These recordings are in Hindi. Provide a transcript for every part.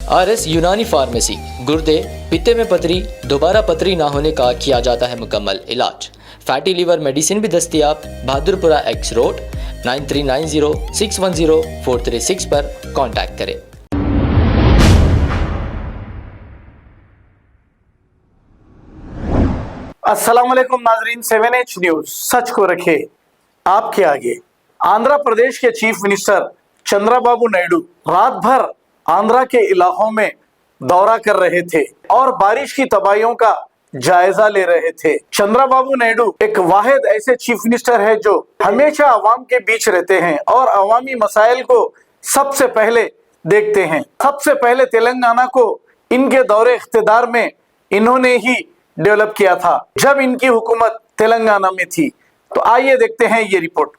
RS यूनानी फार्मेसी, गुर्दे, पित्ते में पथरी, दोबारा पथरी ना होने का किया जाता है मुकम्मल इलाज। फैटी लीवर मेडिसिन भी दस्तियाब। बहादुरपुरा X रोड 9390610436 पर कांटेक्ट करें। अस्सलाम वालेकुम नाजरीन, 7H न्यूज सच को रखे आपके आगे। आंध्र प्रदेश के चीफ मिनिस्टर चंद्रबाबू नायडू रात भर आंध्रा के इलाकों में दौरा कर रहे थे और बारिश की तबाहियों का जायजा ले रहे थे। चंद्रबाबू नायडू एक वाहिद ऐसे चीफ मिनिस्टर है जो हमेशा अवाम के बीच रहते हैं और अवामी मसाइल को सबसे पहले देखते हैं। सबसे पहले तेलंगाना को इनके दौरे इख्तिदार में इन्होंने ही डेवलप किया था जब इनकी हुकूमत तेलंगाना में थी। तो आइए देखते हैं ये रिपोर्ट।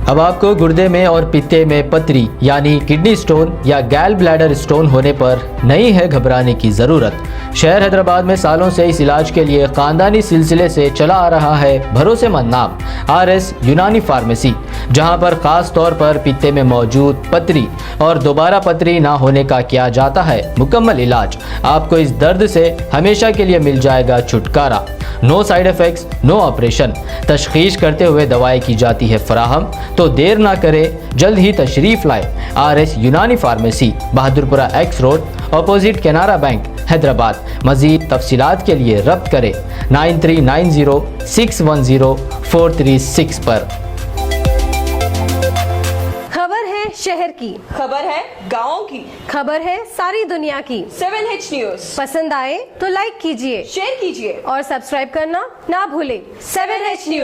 अब आपको गुर्दे में और पित्ते में पथरी यानी किडनी स्टोन या गैल ब्लैडर स्टोन होने पर नहीं है घबराने की ज़रूरत। शहर हैदराबाद में सालों से इस इलाज के लिए ख़ानदानी सिलसिले से चला आ रहा है भरोसेमंद नाम RS यूनानी फार्मेसी, जहां पर ख़ास तौर पर पित्ते में मौजूद पथरी और दोबारा पथरी ना होने का किया जाता है मुकम्मल इलाज। आपको इस दर्द से हमेशा के लिए मिल जाएगा छुटकारा। No side effects, no operation. तशखीस करते हुए दवाएं की जाती है फराहम। तो देर ना करें, जल्द ही तशरीफ लाए RS यूनानी pharmacy, Bahadurpura X road, opposite Canara bank, Hyderabad. मज़ीद तफसीलात के लिए रब्त करें 9390610436 पर। खबर है शहर की, खबर है गाँव की, खबर है सारी दुनिया की। 7H न्यूज पसंद आए तो लाइक कीजिए, शेयर कीजिए और सब्सक्राइब करना ना भूलें। 7H news.